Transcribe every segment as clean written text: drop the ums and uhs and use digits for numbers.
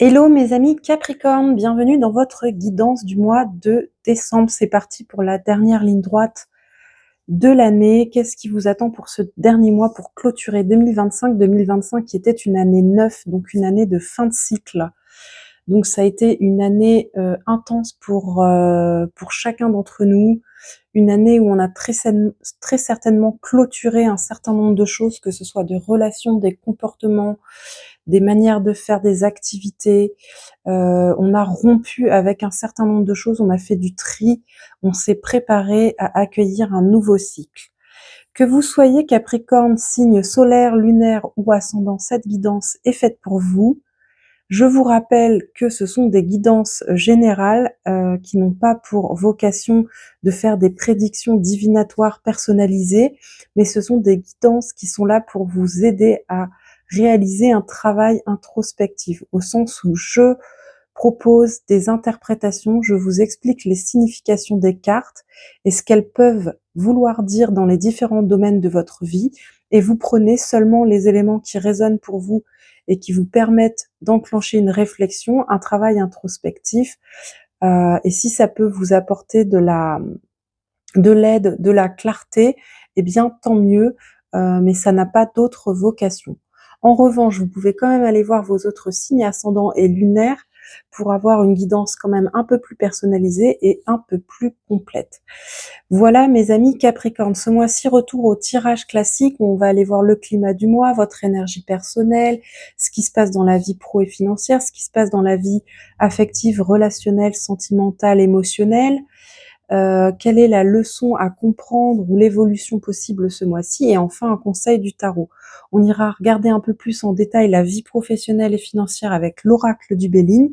Hello mes amis Capricorne, bienvenue dans votre guidance du mois de décembre. C'est parti pour la dernière ligne droite de l'année. Qu'est-ce qui vous attend pour ce dernier mois pour clôturer 2025? 2025 qui était une année 9, donc une année de fin de cycle. Donc ça a été une année intense pour chacun d'entre nous. Une année où on a très certainement clôturé un certain nombre de choses, que ce soit des relations, des comportements, des manières de faire des activités. On a rompu avec un certain nombre de choses, on a fait du tri, on s'est préparé à accueillir un nouveau cycle. Que vous soyez Capricorne, signe solaire, lunaire ou ascendant, cette guidance est faite pour vous. Je vous rappelle que ce sont des guidances générales qui n'ont pas pour vocation de faire des prédictions divinatoires personnalisées, mais ce sont des guidances qui sont là pour vous aider à réaliser un travail introspectif, au sens où je propose des interprétations, je vous explique les significations des cartes et ce qu'elles peuvent vouloir dire dans les différents domaines de votre vie, et vous prenez seulement les éléments qui résonnent pour vous et qui vous permettent d'enclencher une réflexion, un travail introspectif. Et si ça peut vous apporter de l'aide, de la clarté, eh bien tant mieux, mais ça n'a pas d'autre vocation. En revanche, vous pouvez quand même aller voir vos autres signes ascendants et lunaires pour avoir une guidance quand même un peu plus personnalisée et un peu plus complète. Voilà mes amis Capricorne, ce mois-ci retour au tirage classique où on va aller voir le climat du mois, votre énergie personnelle, ce qui se passe dans la vie pro et financière, ce qui se passe dans la vie affective, relationnelle, sentimentale, émotionnelle. Quelle est la leçon à comprendre ou l'évolution possible ce mois-ci, et enfin un conseil du tarot. On ira regarder un peu plus en détail la vie professionnelle et financière avec l'oracle du Béline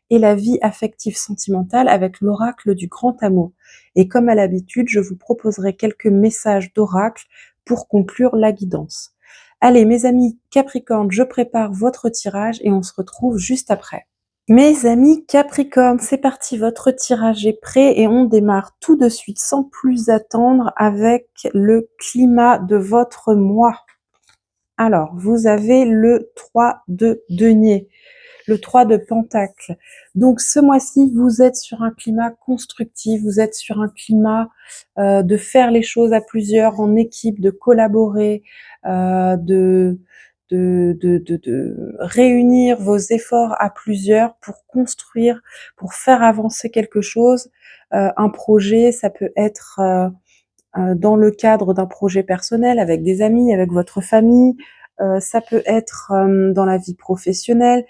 et la vie affective sentimentale avec l'oracle du grand amour. Et comme à l'habitude, je vous proposerai quelques messages d'oracle pour conclure la guidance. Allez mes amis Capricorne, je prépare votre tirage et on se retrouve juste après. Mes amis Capricorne, c'est parti, votre tirage est prêt et on démarre tout de suite sans plus attendre avec le climat de votre mois. Alors, vous avez le 3 de denier, le 3 de pentacle. Donc ce mois-ci, vous êtes sur un climat constructif, vous êtes sur un climat de faire les choses à plusieurs, en équipe, de collaborer, de réunir vos efforts à plusieurs pour construire, pour faire avancer quelque chose. Un projet, ça peut être dans le cadre d'un projet personnel, avec des amis, avec votre famille. Ça peut être dans la vie professionnelle.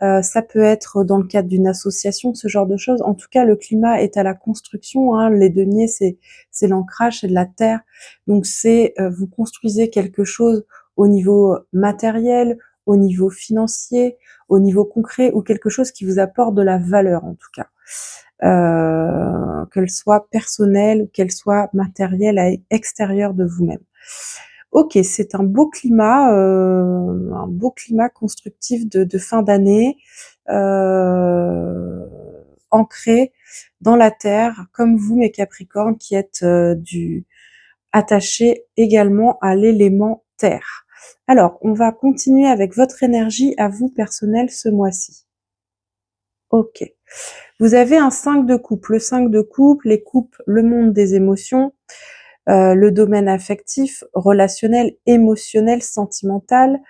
Ça peut être dans le cadre d'une association, ce genre de choses. En tout cas, le climat est à la construction, hein. Les deniers, c'est l'ancrage, c'est de la terre. Donc c'est vous construisez quelque chose au niveau matériel, au niveau financier, au niveau concret, ou quelque chose qui vous apporte de la valeur en tout cas. Qu'elle soit personnelle ou qu'elle soit matérielle, extérieure de vous-même. Ok, c'est un beau climat constructif de fin d'année, ancré dans la terre, comme vous mes Capricornes qui êtes attachés également à l'élément terre. Alors, on va continuer avec votre énergie à vous personnelle ce mois-ci. Ok. Vous avez un 5 de coupe. Le 5 de coupe, les coupes, le monde des émotions, le domaine affectif, relationnel, émotionnel, sentimental.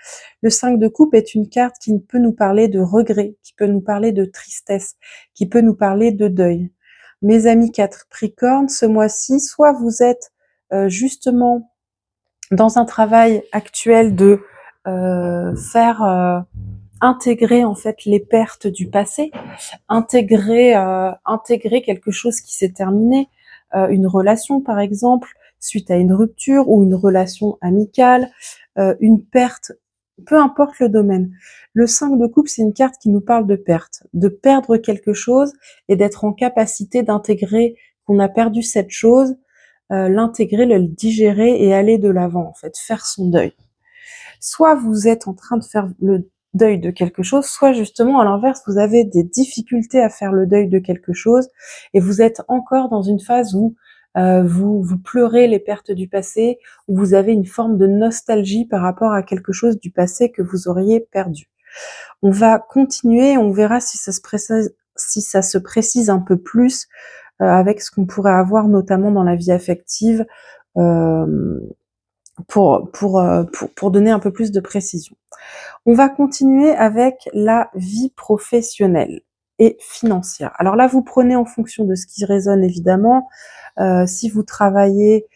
Le 5 de coupe est une carte qui peut nous parler de regret, qui peut nous parler de tristesse, qui peut nous parler de deuil. Mes amis Capricorne, ce mois-ci, soit vous êtes justement dans un travail actuel de faire intégrer en fait les pertes du passé, intégrer quelque chose qui s'est terminé, une relation par exemple, suite à une rupture ou une relation amicale, une perte, peu importe le domaine. Le 5 de coupe, c'est une carte qui nous parle de perte, de perdre quelque chose et d'être en capacité d'intégrer qu'on a perdu cette chose, l'intégrer, le digérer et aller de l'avant en fait, faire son deuil. Soit vous êtes en train de faire le deuil de quelque chose, soit justement à l'inverse, vous avez des difficultés à faire le deuil de quelque chose et vous êtes encore dans une phase où vous pleurez les pertes du passé, où vous avez une forme de nostalgie par rapport à quelque chose du passé que vous auriez perdu. On va continuer, on verra si ça se précise un peu plus avec ce qu'on pourrait avoir notamment dans la vie affective euh, pour donner un peu plus de précision. On va continuer avec la vie professionnelle et financière. Alors là, vous prenez en fonction de ce qui résonne évidemment. Si vous travaillez,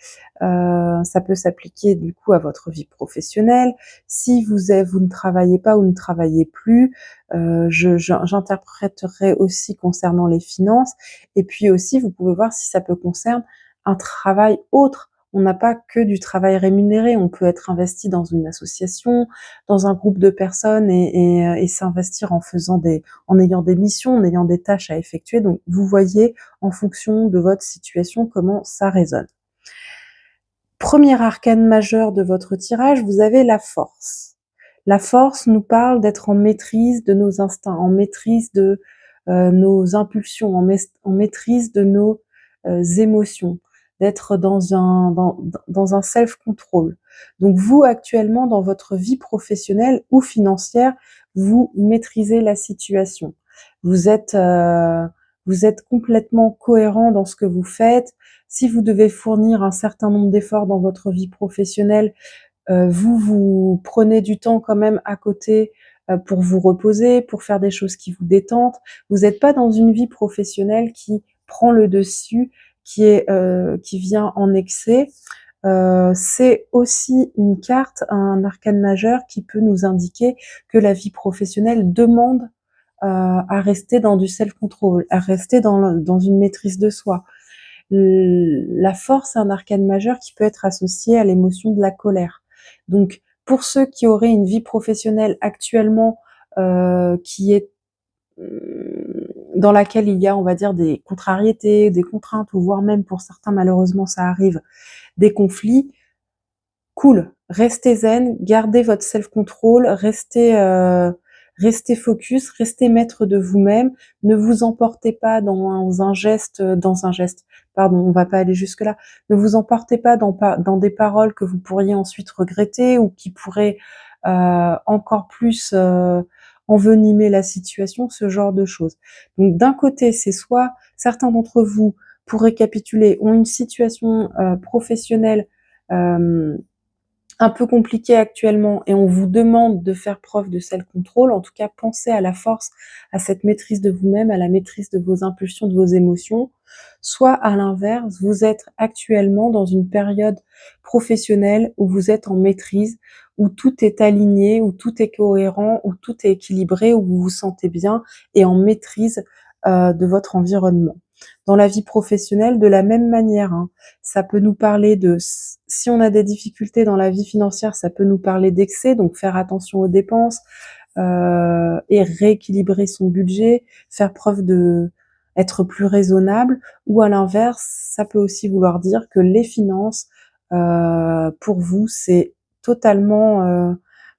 ça peut s'appliquer du coup à votre vie professionnelle. Si vous ne travaillez pas ou ne travaillez plus, j'interpréterai aussi concernant les finances. Et puis aussi, vous pouvez voir si ça peut concerner un travail autre. On n'a pas que du travail rémunéré, on peut être investi dans une association, dans un groupe de personnes et s'investir en ayant des missions, en ayant des tâches à effectuer. Donc, vous voyez en fonction de votre situation comment ça résonne. Premier arcane majeur de votre tirage, vous avez la force. La force nous parle d'être en maîtrise de nos instincts, en maîtrise de nos impulsions, en maîtrise de nos émotions, d'être dans un self-control. Donc vous, actuellement, dans votre vie professionnelle ou financière, vous maîtrisez la situation. Vous êtes complètement cohérent dans ce que vous faites. Si vous devez fournir un certain nombre d'efforts dans votre vie professionnelle, vous prenez du temps quand même à côté pour vous reposer, pour faire des choses qui vous détendent. Vous n'êtes pas dans une vie professionnelle qui prend le dessus, qui vient en excès. C'est aussi une carte, un arcane majeur qui peut nous indiquer que la vie professionnelle demande à rester dans du self-control, à rester dans une maîtrise de soi. La force est un arcane majeur qui peut être associé à l'émotion de la colère. Donc, pour ceux qui auraient une vie professionnelle actuellement qui est dans laquelle il y a, on va dire, des contrariétés, des contraintes, ou voire même pour certains, malheureusement, ça arrive, des conflits, cool, restez zen, gardez votre self-control, restez focus, restez maître de vous-même, ne vous emportez pas pardon, on va pas aller jusque-là, ne vous emportez pas dans des paroles que vous pourriez ensuite regretter ou qui pourraient encore plus envenimer la situation, ce genre de choses. Donc d'un côté, c'est soit certains d'entre vous, pour récapituler, ont une situation professionnelle un peu compliqué actuellement et on vous demande de faire preuve de self-control, en tout cas pensez à la force, à cette maîtrise de vous-même, à la maîtrise de vos impulsions, de vos émotions. Soit à l'inverse, vous êtes actuellement dans une période professionnelle où vous êtes en maîtrise, où tout est aligné, où tout est cohérent, où tout est équilibré, où vous vous sentez bien et en maîtrise de votre environnement. Dans la vie professionnelle, de la même manière, hein, ça peut nous parler si on a des difficultés dans la vie financière, ça peut nous parler d'excès, donc faire attention aux dépenses et rééquilibrer son budget, faire preuve être plus raisonnable, ou à l'inverse, ça peut aussi vouloir dire que les finances, pour vous, c'est totalement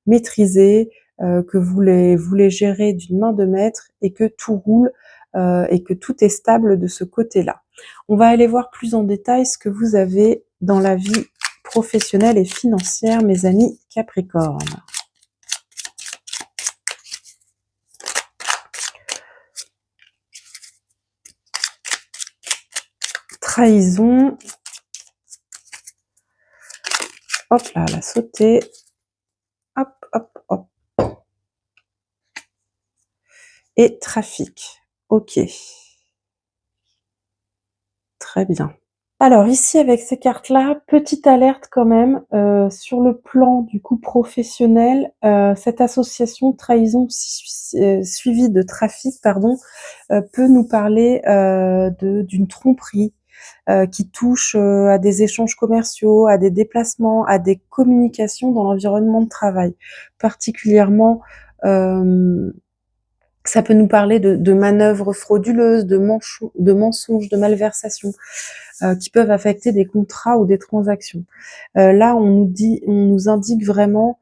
maîtrisé, que vous les gérez d'une main de maître et que tout roule et que tout est stable de ce côté-là. On va aller voir plus en détail ce que vous avez dans la vie professionnelle et financière, mes amis Capricorne. Trahison. Hop là, elle a sauté. Hop, hop, hop. Et trafic. Ok. Très bien. Alors ici, avec ces cartes-là, petite alerte quand même, sur le plan du coup professionnel, cette association trahison suivie de trafic, pardon, peut nous parler d'une tromperie qui touche à des échanges commerciaux, à des déplacements, à des communications dans l'environnement de travail. Particulièrement, ça peut nous parler de manœuvres frauduleuses, de mensonges, de malversations. Qui peuvent affecter des contrats ou des transactions. Là, on nous indique vraiment,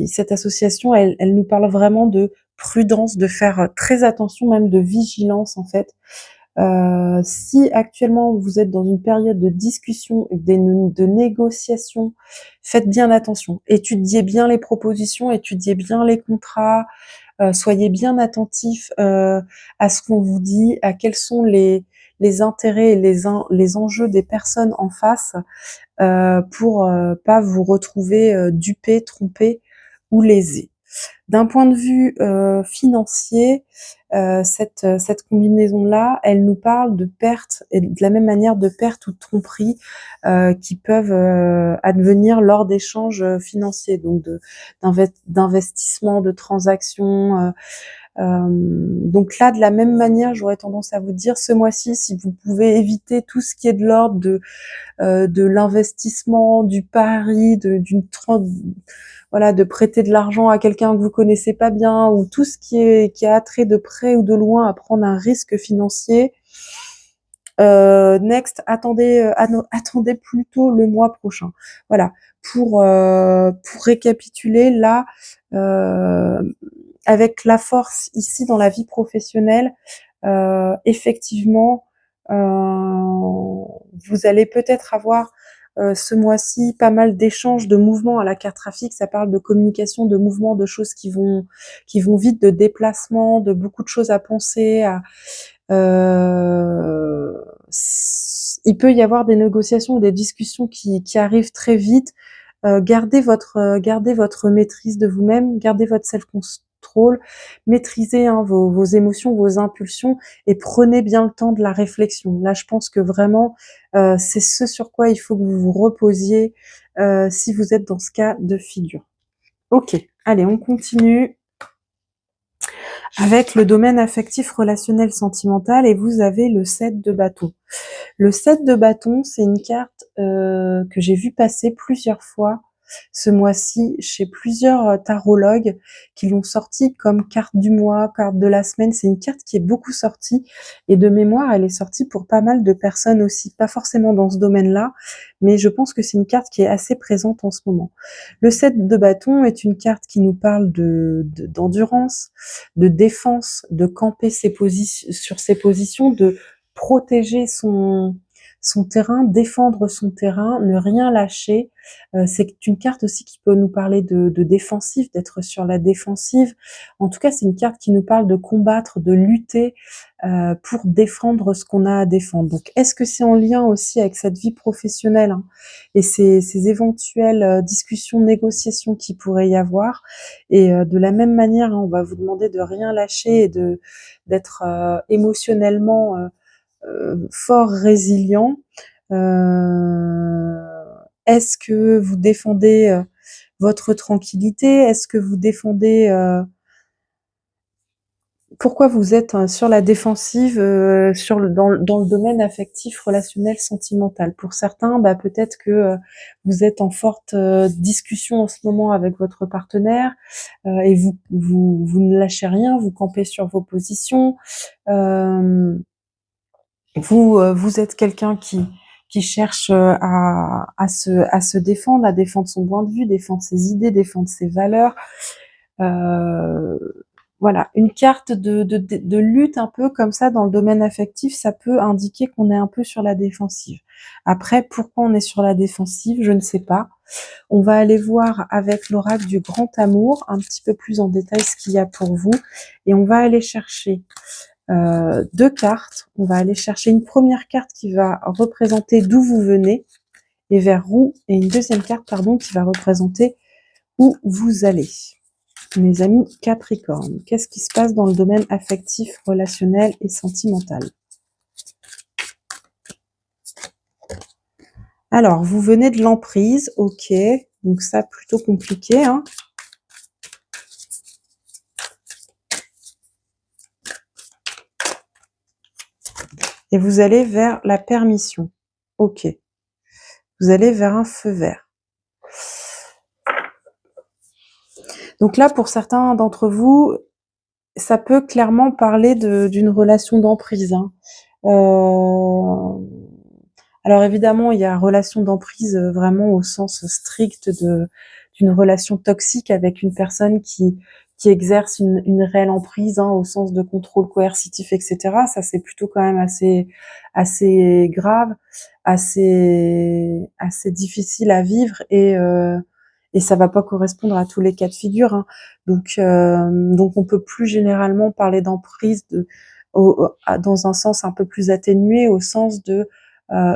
cette association, elle nous parle vraiment de prudence, de faire très attention, même de vigilance en fait. Si actuellement vous êtes dans une période de discussion, de négociation, faites bien attention. Étudiez bien les propositions, étudiez bien les contrats. Soyez bien attentifs à ce qu'on vous dit, à quels sont les intérêts et les enjeux des personnes en face, pour pas vous retrouver dupé, trompé ou lésé. D'un point de vue financier, cette combinaison-là, elle nous parle de pertes et de la même manière de pertes ou de tromperies qui peuvent advenir lors d'échanges financiers, donc d'investissements, de transactions. Donc là, de la même manière, j'aurais tendance à vous dire ce mois-ci, si vous pouvez éviter tout ce qui est de l'ordre de l'investissement, du pari, voilà, de prêter de l'argent à quelqu'un que vous connaissez pas bien, ou tout ce qui a trait de près ou de loin à prendre un risque financier. Next, attendez plutôt le mois prochain. Voilà, pour récapituler là, avec la force ici dans la vie professionnelle, effectivement, vous allez peut-être avoir ce mois-ci pas mal d'échanges, de mouvements à la carte trafic. Ça parle de communication, de mouvements, de choses qui vont vite, de déplacements, de beaucoup de choses à penser. Il peut y avoir des négociations ou des discussions qui arrivent très vite. Gardez votre maîtrise de vous-même, gardez votre self-control, maîtrisez vos émotions, vos impulsions et prenez bien le temps de la réflexion. Là, je pense que vraiment, c'est ce sur quoi il faut que vous vous reposiez si vous êtes dans ce cas de figure. Ok, allez, on continue avec le domaine affectif, relationnel, sentimental et vous avez le 7 de bâton. Le 7 de bâton, c'est une carte que j'ai vu passer plusieurs fois ce mois-ci chez plusieurs tarologues qui l'ont sortie comme carte du mois, carte de la semaine. C'est une carte qui est beaucoup sortie et de mémoire, elle est sortie pour pas mal de personnes aussi, pas forcément dans ce domaine-là, mais je pense que c'est une carte qui est assez présente en ce moment. Le 7 de bâton est une carte qui nous parle d'endurance, de défense, de camper sur ses positions, de protéger son terrain, défendre son terrain, ne rien lâcher. C'est une carte aussi qui peut nous parler de défensif, d'être sur la défensive. En tout cas, c'est une carte qui nous parle de combattre, de lutter pour défendre ce qu'on a à défendre. Donc, est-ce que c'est en lien aussi avec cette vie professionnelle et ces éventuelles discussions, négociations qui pourraient y avoir? Et de la même manière, on va vous demander de rien lâcher et d'être émotionnellement fort résilient. Est-ce que vous défendez votre tranquillité? Est-ce que vous défendez pourquoi vous êtes sur la défensive dans le domaine affectif, relationnel, sentimental? Pour certains, peut-être que vous êtes en forte discussion en ce moment avec votre partenaire et vous ne lâchez rien, vous campez sur vos positions. Vous êtes quelqu'un qui cherche à se défendre, à défendre son point de vue, défendre ses idées, défendre ses valeurs. Euh, voilà, une carte de lutte un peu comme ça dans le domaine affectif, ça peut indiquer qu'on est un peu sur la défensive. Après, pourquoi on est sur la défensive, je ne sais pas. On va aller voir avec l'oracle du grand amour un petit peu plus en détail ce qu'il y a pour vous et on va aller chercher deux cartes. On va aller chercher une première carte qui va représenter d'où vous venez et vers où, et une deuxième carte, pardon, qui va représenter où vous allez. Mes amis Capricorne, qu'est-ce qui se passe dans le domaine affectif, relationnel et sentimental? Alors, vous venez de l'emprise, ok, donc ça plutôt compliqué, hein. Et vous allez vers la permission, ok. Vous allez vers un feu vert. Donc là, pour certains d'entre vous, ça peut clairement parler d'une relation d'emprise, hein. Alors évidemment, il y a relation d'emprise vraiment au sens strict d'une relation toxique avec une personne qui exerce une réelle emprise, hein, au sens de contrôle coercitif, etc. Ça, c'est plutôt quand même assez grave, assez difficile à vivre et et ça va pas correspondre à tous les cas de figure, hein. Donc on peut plus généralement parler d'emprise dans un sens un peu plus atténué, au sens de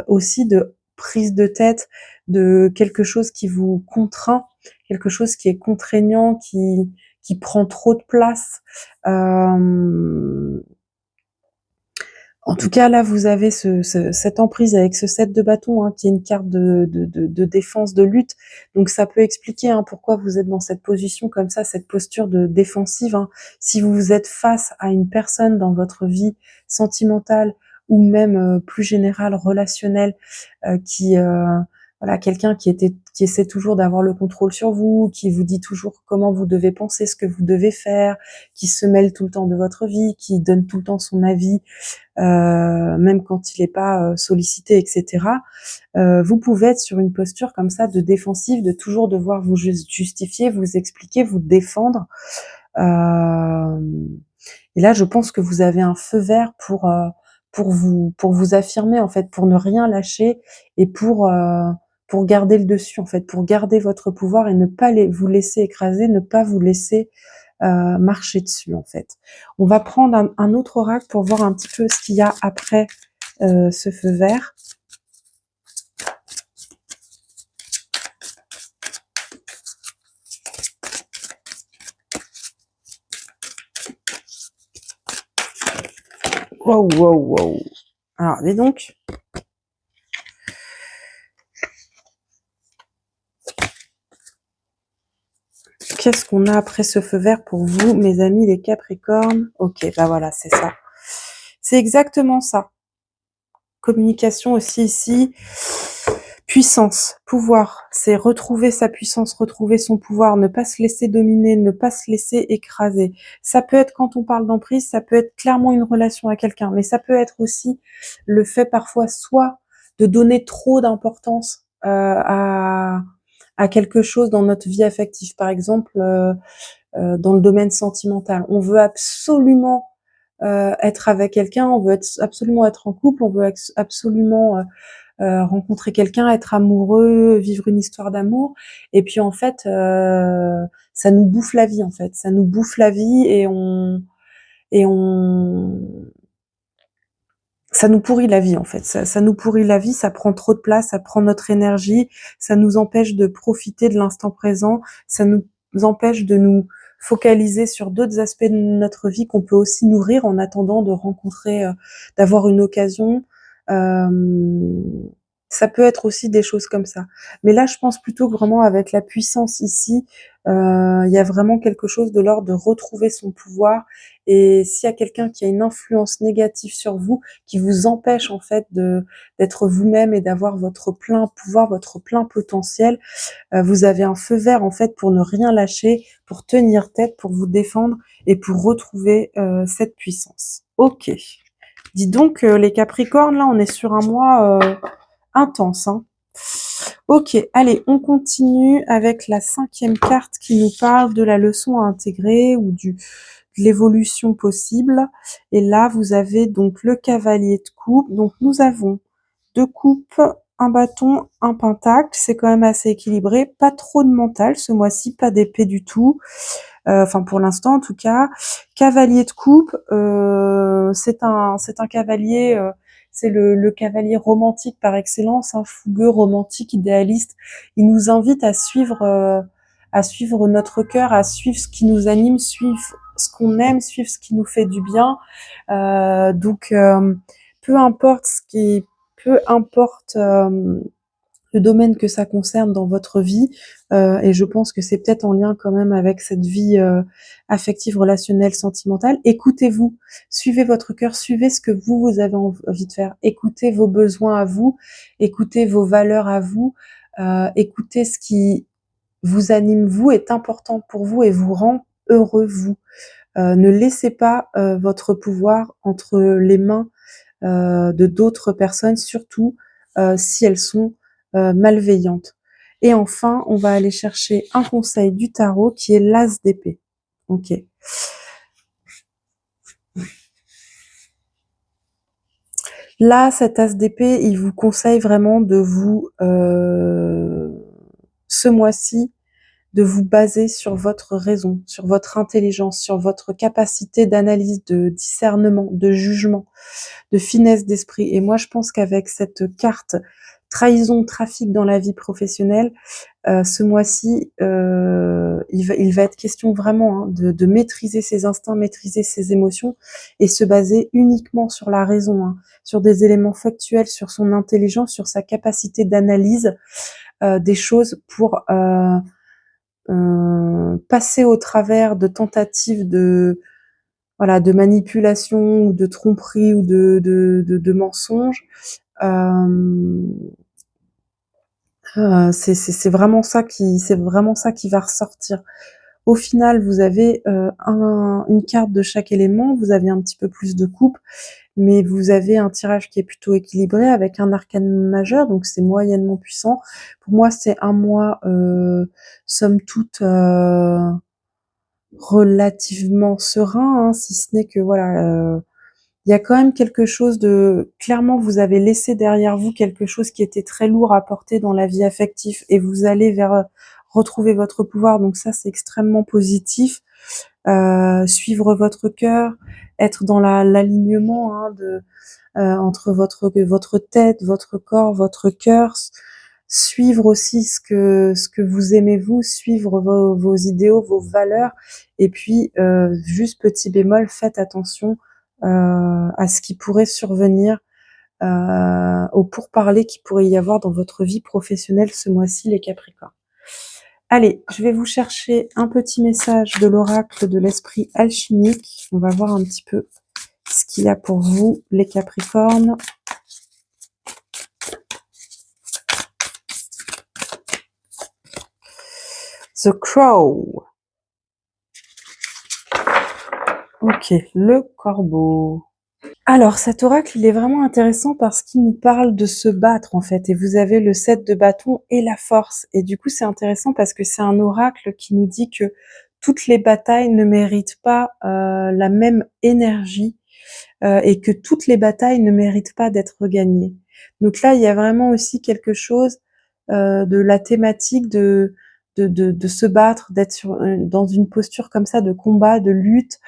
aussi de prise de tête, de quelque chose qui vous contraint, quelque chose qui est contraignant, qui prend trop de place. En tout cas, là, vous avez cette emprise avec ce 7 de bâton, hein, qui est une carte de défense, de lutte. Donc, ça peut expliquer, hein, pourquoi vous êtes dans cette position comme ça, cette posture de défensive, hein. Si vous êtes face à une personne dans votre vie sentimentale ou même plus générale, relationnelle, qui voilà, quelqu'un qui essaie toujours d'avoir le contrôle sur vous, qui vous dit toujours comment vous devez penser, ce que vous devez faire, qui se mêle tout le temps de votre vie, qui donne tout le temps son avis, même quand il n'est pas sollicité, etc. Vous pouvez être sur une posture comme ça de défensive, de toujours devoir vous justifier, vous expliquer, vous défendre. Et là, je pense que vous avez un feu vert pour vous affirmer, en fait, pour ne rien lâcher et pour garder le dessus, en fait, pour garder votre pouvoir et ne pas vous laisser écraser, ne pas vous laisser marcher dessus, en fait. On va prendre un autre oracle pour voir un petit peu ce qu'il y a après ce feu vert. Wow, wow, wow. Alors, dis donc. Qu'est-ce qu'on a après ce feu vert pour vous, mes amis les Capricornes? Ok, bah voilà, c'est ça. C'est exactement ça. Communication aussi ici. Puissance, pouvoir, c'est retrouver sa puissance, retrouver son pouvoir, ne pas se laisser dominer, ne pas se laisser écraser. Ça peut être, quand on parle d'emprise, ça peut être clairement une relation à quelqu'un, mais ça peut être aussi le fait parfois soit de donner trop d'importance à quelque chose dans notre vie affective. Par exemple, dans le domaine sentimental, on veut absolument être avec quelqu'un, on veut absolument être en couple, on veut absolument rencontrer quelqu'un, être amoureux, vivre une histoire d'amour, et puis en fait, ça nous bouffe la vie, en fait, ça nous bouffe la vie et on ça nous pourrit la vie, en fait, ça nous pourrit la vie, ça prend trop de place, ça prend notre énergie, ça nous empêche de profiter de l'instant présent, ça nous empêche de nous focaliser sur d'autres aspects de notre vie qu'on peut aussi nourrir en attendant de rencontrer, d'avoir une occasion. Ça peut être aussi des choses comme ça. Mais là, je pense plutôt que vraiment avec la puissance ici, il y a vraiment quelque chose de l'ordre de retrouver son pouvoir. Et s'il y a quelqu'un qui a une influence négative sur vous, qui vous empêche en fait d'être vous-même et d'avoir votre plein pouvoir, votre plein potentiel, vous avez un feu vert en fait pour ne rien lâcher, pour tenir tête, pour vous défendre et pour retrouver cette puissance. Ok. Dis donc, les Capricornes, là, on est sur un mois intense, hein. Ok, allez, on continue avec la 5e carte qui nous parle de la leçon à intégrer ou de l'évolution possible. Et là, vous avez donc le cavalier de coupe. Donc, nous avons 2 coupes, un bâton, un pentacle. C'est quand même assez équilibré. Pas trop de mental ce mois-ci, pas d'épée du tout. Enfin, pour l'instant, en tout cas. Cavalier de coupe, c'est un cavalier... c'est le cavalier romantique par excellence, hein, fougueux, romantique, idéaliste. Il nous invite à suivre notre cœur, à suivre ce qui nous anime, suivre ce qu'on aime, suivre ce qui nous fait du bien. Peu importe peu importe le domaine que ça concerne dans votre vie, et je pense que c'est peut-être en lien quand même avec cette vie affective, relationnelle, sentimentale. Écoutez-vous, suivez votre cœur, suivez ce que vous avez envie de faire, écoutez vos besoins à vous, écoutez vos valeurs à vous, écoutez ce qui vous anime vous, est important pour vous et vous rend heureux vous. Ne laissez pas votre pouvoir entre les mains de d'autres personnes, surtout si elles sont malveillantes. Et enfin, on va aller chercher un conseil du tarot qui est l'as d'épée. Ok. Là, cet as d'épée, il vous conseille vraiment de vous, ce mois-ci, de vous baser sur votre raison, sur votre intelligence, sur votre capacité d'analyse, de discernement, de jugement, de finesse d'esprit. Et moi, je pense qu'avec cette carte trahison, trafic dans la vie professionnelle, ce mois-ci, il va être question vraiment, hein, de maîtriser ses instincts, maîtriser ses émotions et se baser uniquement sur la raison, hein, sur des éléments factuels, sur son intelligence, sur sa capacité d'analyse des choses pour passer au travers de tentatives de voilà de manipulation ou de tromperie ou de mensonges. Euh, c'est vraiment ça qui va ressortir. Au final, vous avez une carte de chaque élément, vous avez un petit peu plus de coupe, mais vous avez un tirage qui est plutôt équilibré avec un arcane majeur, donc c'est moyennement puissant. Pour moi, c'est un mois, somme toute, relativement serein, hein, si ce n'est que voilà, il y a quand même quelque chose de clairement vous avez laissé derrière vous quelque chose qui était très lourd à porter dans la vie affective et vous allez vers retrouver votre pouvoir, donc ça c'est extrêmement positif. Suivre votre cœur, être dans l'alignement, hein, entre votre tête, votre corps, votre cœur, suivre aussi ce que vous aimez vous, suivre vos idéaux, vos valeurs, et puis juste petit bémol, faites attention à ce qui pourrait survenir, au pourparlers qu'il pourrait y avoir dans votre vie professionnelle ce mois-ci, les Capricornes. Allez, je vais vous chercher un petit message de l'oracle de l'esprit alchimique. On va voir un petit peu ce qu'il y a pour vous, les Capricornes. The Crow. Ok, le corbeau. Alors, cet oracle, il est vraiment intéressant parce qu'il nous parle de se battre, en fait. Et vous avez le 7 de bâton et la force. Et du coup, c'est intéressant parce que c'est un oracle qui nous dit que toutes les batailles ne méritent pas la même énergie et que toutes les batailles ne méritent pas d'être gagnées. Donc là, il y a vraiment aussi quelque chose de la thématique de se battre, d'être dans une posture comme ça de combat, de lutte.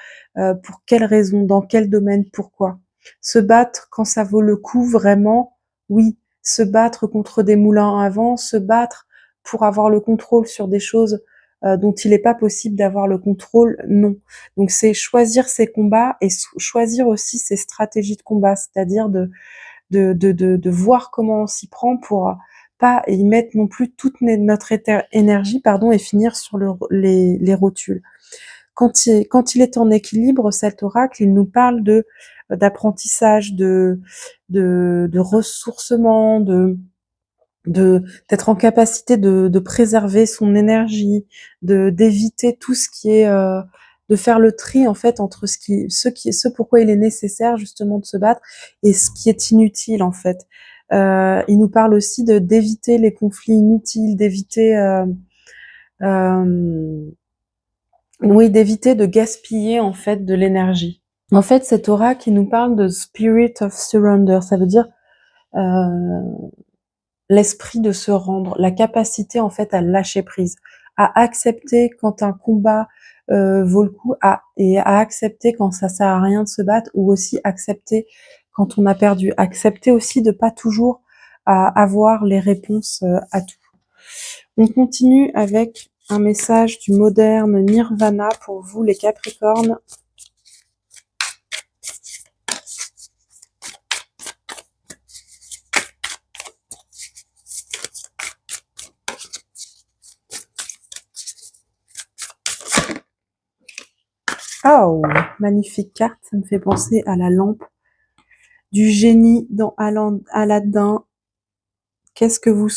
Pour quelle raison, dans quel domaine, pourquoi. Se battre quand ça vaut le coup, vraiment, oui. Se battre contre des moulins à vent, se battre pour avoir le contrôle sur des choses dont il n'est pas possible d'avoir le contrôle, non. Donc c'est choisir ses combats et choisir aussi ses stratégies de combat, c'est-à-dire de voir comment on s'y prend pour pas y mettre non plus toute notre énergie pardon, et finir sur les rotules. Quand il est en équilibre, cet oracle, il nous parle d'apprentissage, de ressourcement, d'être en capacité de préserver son énergie, d'éviter tout ce qui est de faire le tri en fait entre ce pourquoi il est nécessaire justement de se battre et ce qui est inutile en fait. Il nous parle aussi d'éviter les conflits inutiles, euh, oui, d'éviter de gaspiller en fait de l'énergie. En fait, cet oracle, il nous parle de spirit of surrender, ça veut dire euh, l'esprit de se rendre, la capacité en fait à lâcher prise, à accepter quand un combat vaut le coup, et à accepter quand ça sert à rien de se battre, ou aussi accepter quand on a perdu, accepter aussi de pas toujours avoir les réponses à tout. On continue avec un message du moderne Nirvana pour vous les Capricornes. Oh, magnifique carte, ça me fait penser à la lampe du génie dans Aladdin. Qu'est-ce que vous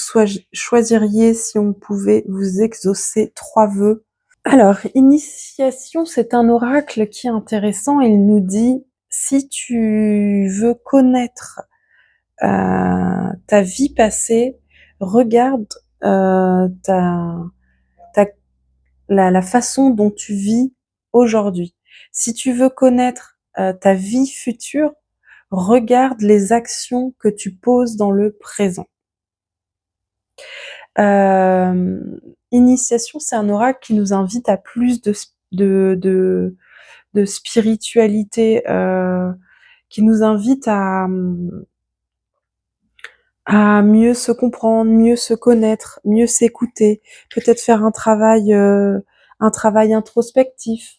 choisiriez si on pouvait vous exaucer 3 vœux? Alors, initiation, c'est un oracle qui est intéressant. Il nous dit, si tu veux connaître ta vie passée, regarde la façon dont tu vis aujourd'hui. Si tu veux connaître ta vie future, regarde les actions que tu poses dans le présent. Initiation, c'est un oracle qui nous invite à plus de spiritualité, qui nous invite à mieux se comprendre, mieux se connaître, mieux s'écouter, peut-être faire un travail introspectif.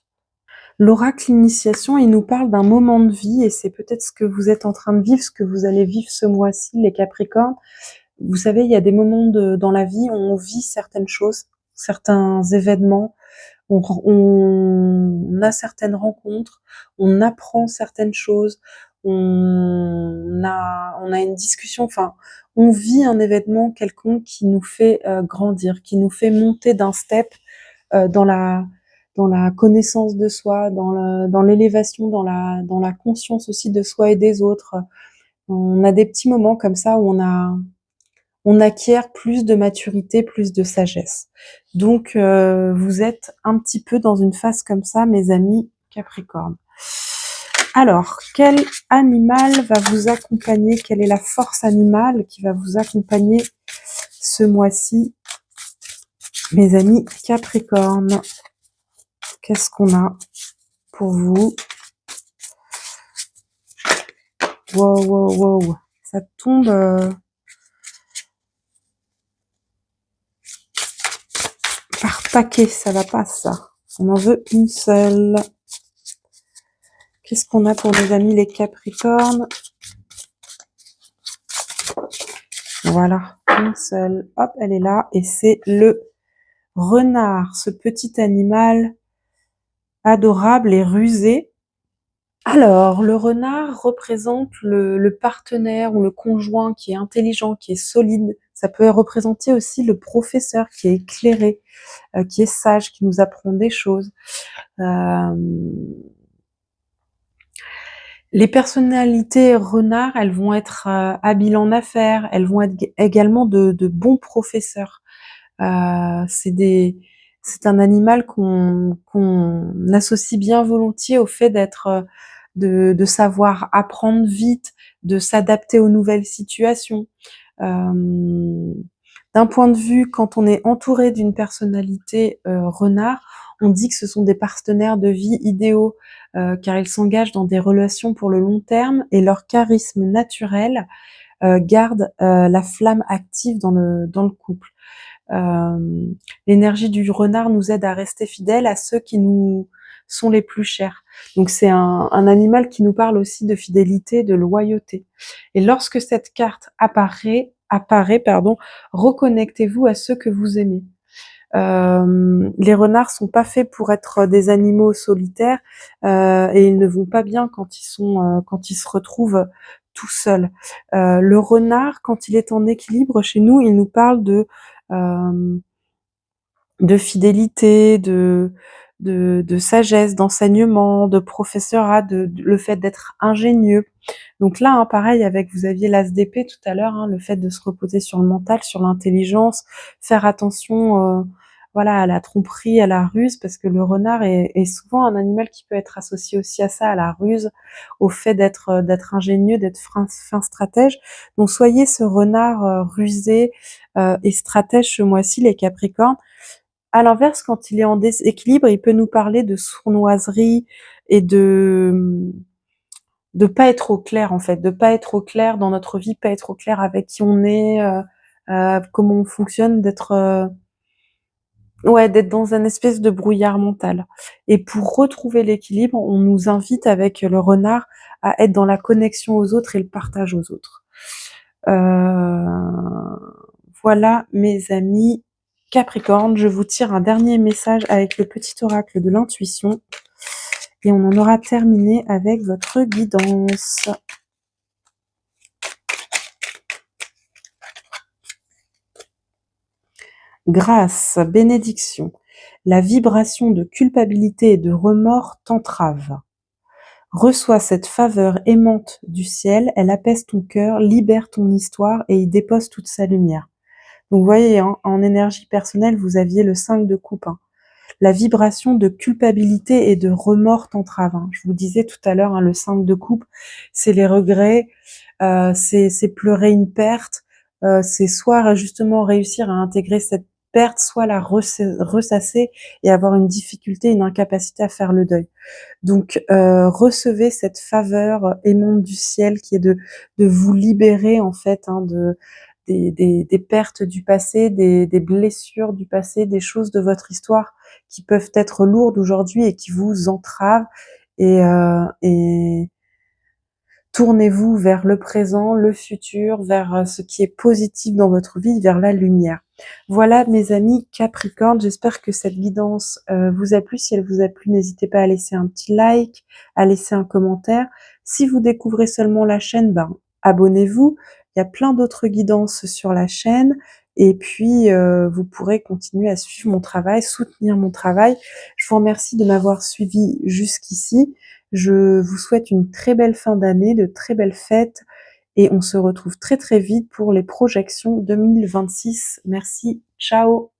L'oracle initiation, il nous parle d'un moment de vie et c'est peut-être ce que vous êtes en train de vivre, ce que vous allez vivre ce mois-ci, les Capricornes. Vous savez, il y a des moments dans la vie où on vit certaines choses, certains événements, on a certaines rencontres, on apprend certaines choses, on a une discussion, enfin, on vit un événement quelconque qui nous fait grandir, qui nous fait monter d'un step dans la connaissance de soi, dans l'élévation, dans la conscience aussi de soi et des autres. On a des petits moments comme ça où on acquiert plus de maturité, plus de sagesse. Donc, vous êtes un petit peu dans une phase comme ça, mes amis Capricorne. Alors, quel animal va vous accompagner? Quelle est la force animale qui va vous accompagner ce mois-ci, mes amis Capricorne? Qu'est-ce qu'on a pour vous? Wow, wow, wow. Ça tombe par paquet, ça va pas ça. On en veut une seule. Qu'est-ce qu'on a pour nos amis les Capricornes? Voilà, une seule. Hop, elle est là. Et c'est le renard, ce petit animal adorable et rusé. Alors, le renard représente le partenaire ou le conjoint qui est intelligent, qui est solide. Ça peut représenter aussi le professeur qui est éclairé, qui est sage, qui nous apprend des choses. Les personnalités renards, elles vont être habiles en affaires, elles vont être également de bons professeurs. C'est un animal qu'on associe bien volontiers au fait de savoir apprendre vite, de s'adapter aux nouvelles situations. D'un point de vue, quand on est entouré d'une personnalité renard, on dit que ce sont des partenaires de vie idéaux, car ils s'engagent dans des relations pour le long terme et leur charisme naturel garde la flamme active dans le couple. L'énergie du renard nous aide à rester fidèles à ceux qui nous sont les plus chers. Donc c'est un animal qui nous parle aussi de fidélité, de loyauté. Et lorsque cette carte apparaît, reconnectez-vous à ceux que vous aimez. Les renards sont pas faits pour être des animaux solitaires et ils ne vont pas bien quand ils se retrouvent tout seuls. Le renard, quand il est en équilibre chez nous, il nous parle de fidélité, de sagesse, d'enseignement, de professorat, le fait d'être ingénieux. Donc là, hein, pareil, vous aviez l'as d'épée tout à l'heure, hein, le fait de se reposer sur le mental, sur l'intelligence, faire attention, voilà, à la tromperie, à la ruse, parce que le renard est souvent un animal qui peut être associé aussi à ça, à la ruse, au fait d'être ingénieux, d'être fin stratège. Donc soyez ce renard rusé et stratège ce mois-ci, les Capricornes. À l'inverse, quand il est en déséquilibre, il peut nous parler de sournoiserie et de pas être au clair en fait, de pas être au clair dans notre vie, pas être au clair avec qui on est, comment on fonctionne, d'être dans un espèce de brouillard mental. Et pour retrouver l'équilibre, on nous invite avec le renard à être dans la connexion aux autres et le partage aux autres. Voilà mes amis Capricorne, je vous tire un dernier message avec le petit oracle de l'intuition et on en aura terminé avec votre guidance. Grâce, bénédiction. La vibration de culpabilité et de remords t'entrave. Reçois cette faveur aimante du ciel, elle apaise ton cœur, libère ton histoire et y dépose toute sa lumière. Donc vous voyez, hein, en énergie personnelle, vous aviez le 5 de coupe. Hein. La vibration de culpabilité et de remords t'entrave. Hein. Je vous disais tout à l'heure, hein, le 5 de coupe, c'est les regrets, c'est pleurer une perte, c'est soit justement réussir à intégrer perte, soit la ressasser et avoir une difficulté, une incapacité à faire le deuil. Donc, recevez cette faveur aimante du ciel qui est de vous libérer en fait, hein, des pertes du passé, des blessures du passé, des choses de votre histoire qui peuvent être lourdes aujourd'hui et qui vous entravent et tournez-vous vers le présent, le futur, vers ce qui est positif dans votre vie, vers la lumière. Voilà mes amis Capricorne, j'espère que cette guidance vous a plu. Si elle vous a plu, n'hésitez pas à laisser un petit like, à laisser un commentaire. Si vous découvrez seulement la chaîne, ben, abonnez-vous. Il y a plein d'autres guidances sur la chaîne. Et puis, vous pourrez continuer à suivre mon travail, soutenir mon travail. Je vous remercie de m'avoir suivi jusqu'ici. Je vous souhaite une très belle fin d'année, de très belles fêtes et on se retrouve très très vite pour les projections 2026. Merci, ciao!